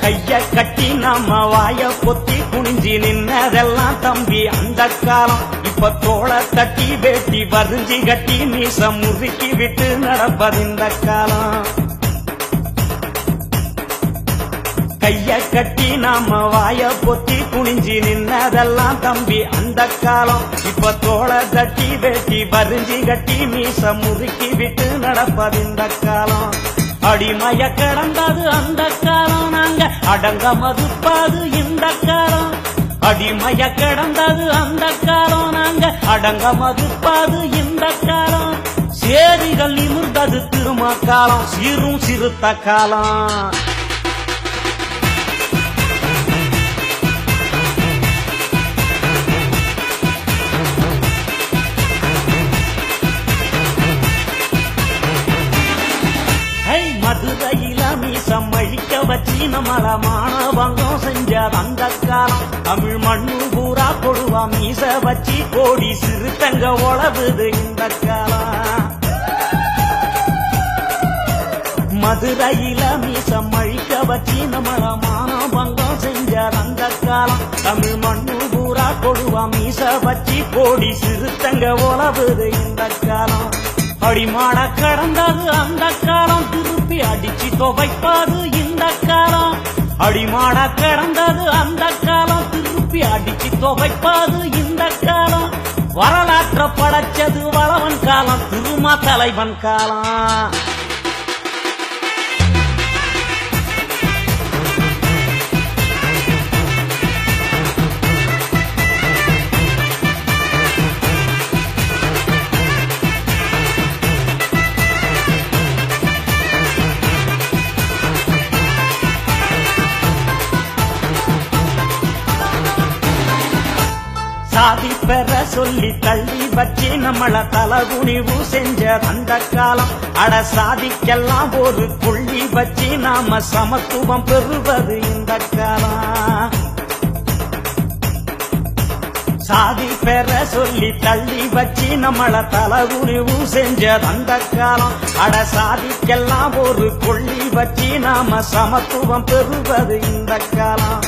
கைய கட்டி நம்ம வாய பொத்தி குனிஞ்சி நின்னதெல்லாம் தம்பி அந்த காலம். இப்ப தோள தட்டி வேட்டி வரிஞ்சி கட்டி மீச முறுக்கி விட்டு நடப்பது இந்த காலம். கைய கட்டி நாம வாய பொத்தி குனிஞ்சி நின்னதெல்லாம் தம்பி அந்த காலம். இப்ப தோள தட்டி வேட்டி வரிஞ்சி கட்டி மீச முறுக்கி விட்டு நடப்பது இந்த காலம். அடிமைய கிடந்தது அந்த காலம், நாங்க அடங்க மதுப்பாது இந்த காலம். அடிமைய கிடந்தது அந்த காலம், நாங்க அடங்க மதுப்பாது இந்த காலம். சேரிகள் நிமிர்ந்தது திரும்ப காலம், சீரும் சிறுத்த காலம். மதுரையில மீசம் அழிக்க வச்சு நம்மள மானவங்கம் செஞ்ச அந்த காலம். தமிழ் மண்ணு பூரா கொடுவா மீச வச்சு கோடி சிறுத்தங்க உழவுது இந்த காலம். மதுரையில மீசம் அழிக்க வச்சு நம்மள மானவங்கம் செஞ்ச அந்த காலம். தமிழ் மண்ணு பூரா கொடுவா மீச வச்சு கோடி சிறுத்தங்க உழவுது இந்த காலம். அடிமாட கடந்தது அந்த காலம், திருப்பி அடிச்சு துவைப்பாது இந்த காலம். அடிமாட கடந்தது அந்த காலம், திருப்பி அடிச்சு துவைப்பாது இந்த காலம். வரலாற்ற படைச்சது வளவன் காலம், திருமா தலைவன் காலம். சாதி பெற சொல்லி தள்ளி வச்சு நம்மள தலகுனிவு செஞ்ச அந்த காலம். அட சாதிக்கெல்லாம் ஒரு புள்ளி வச்சு நாம சமத்துவம் பெறுவது இந்த காலம். சாதி பெற சொல்லி தள்ளி வச்சு நம்மள தலகுனிவு செஞ்ச அந்த காலம். அட சாதிக்கெல்லாம் ஒரு புள்ளி வச்சு நாம சமத்துவம் பெறுவது இந்த காலம்.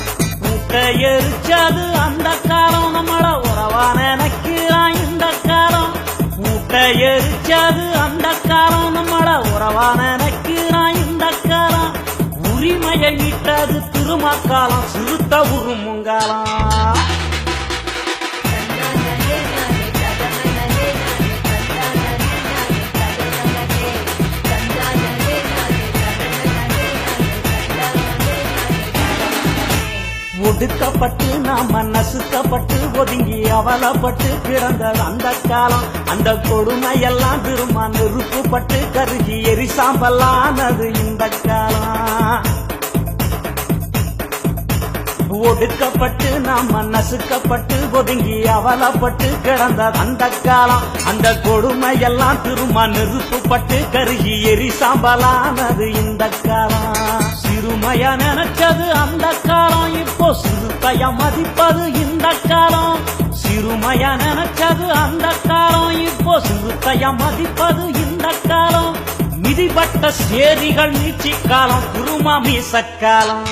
எரிச்சது அந்த காலம், நம்மள உறவா நினைக்கிறான் இந்த காலம். மூட்டை எரிச்சது அந்த காலம், நம்மள உறவா நினைக்கிறான் இந்த காலம். உரிமையை மீட்டது திருமக்காலம், சிறுத்த உருமுங்காலம். ஒடுக்கப்பட்டு நாம நசுக்கப்பட்டு ஒதுங்கி அவலப்பட்டு கிடந்தது அந்த காலம். அந்த கொடுமையெல்லாம் திரும்ப நெருப்புப்பட்டு கருகி எரிசாம்பலானது இந்த காலம். ஒடுக்கப்பட்டு நாம நசுக்கப்பட்டு ஒதுங்கி அவலப்பட்டு கிடந்தது அந்த காலம். அந்த கொடுமையெல்லாம் திரும்ப நெருப்புப்பட்டு கருகி எரிசாம்பலானது இந்த காலம். சிறுமைய நினைச்சது அந்த காலம், இப்போ சிறுத்தைய மதிப்பது இந்த காலம். சிறுமைய நினைச்சது அந்த காலம், இப்போ சிறுத்தைய மதிப்பது இந்த காலம். மிதிப்பட்ட சேரிகள் நீச்சி காலம், திருமா மீசக்காலம்.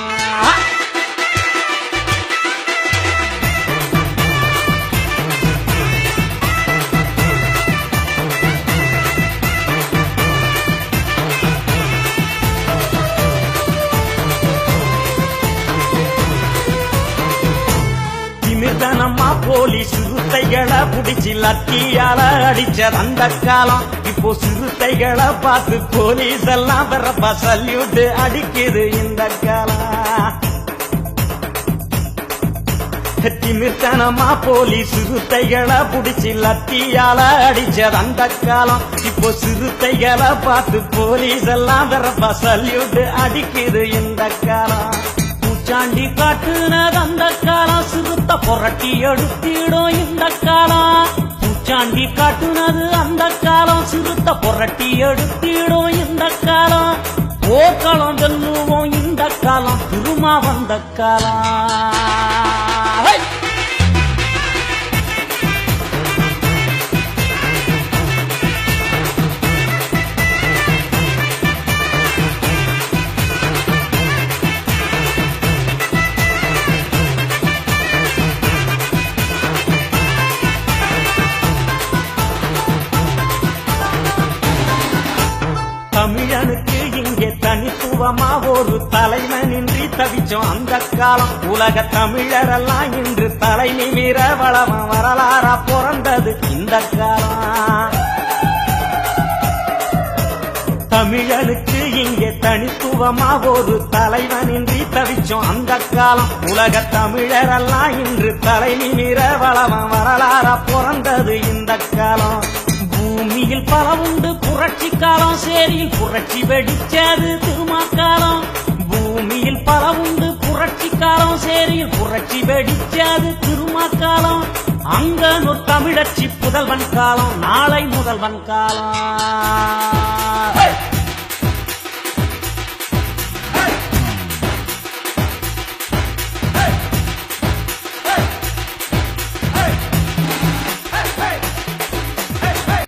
நிர்தனமா போலீஸ் சிறுத்தைகளை புடிச்சு லத்தியால அடிச்சது அந்த காலம். இப்போ சிறுத்தைகளை பார்த்து போலீஸ் எல்லாம் வரப்பா சல்யூட் அடிக்குது இந்த காலம். நிர்தனமா போலீஸ் சிறுத்தைகளை புடிச்சு லத்தியால அடிச்சது அந்த காலம். இப்போ சிறுத்தைகளை பார்த்து போலீஸ் எல்லாம் வரப்பா சல்யூட் அடிக்குது இந்த காலம். பூச்சாண்டி காட்டுனது அந்த காலம், சிறுத்த புரட்டி எடுத்திடும் இந்த காலம். பூச்சாண்டி காட்டுனது அந்த காலம், சிறுத்த புரட்டி எடுத்திடும் இந்த காலம். போர்க்களம் வெல்லுவோம் இந்த காலம், திருமா வந்த காலம். தனித்துவமா ஒரு தலைவனின்றி தவிச்சோம் அந்த காலம். உலக தமிழரெல்லாம் இன்று தலை நிமிர வளமா வரலாறா பிறந்தது இந்த காலம். தமிழனுக்கு இங்கே தனித்துவமா ஒரு தலைவனின்றி தவிச்சோம் அந்த காலம். உலக தமிழரெல்லாம் இன்று தலை நிமிர வளமா வரலாறா பிறந்தது இந்த காலம். பூமியில் பல உண்டு புரட்சி காலம், சேரியில் புரட்சி வெடிச்சது திருமாக்காலம். பூமியில் பல உண்டு புரட்சி காலம், சேரியில் புரட்சி வெடிச்சது திருமாக்காலம். அங்கனூர் தமிழச்சி புதல்வன் காலம், நாளை முதல்வன் காலம்.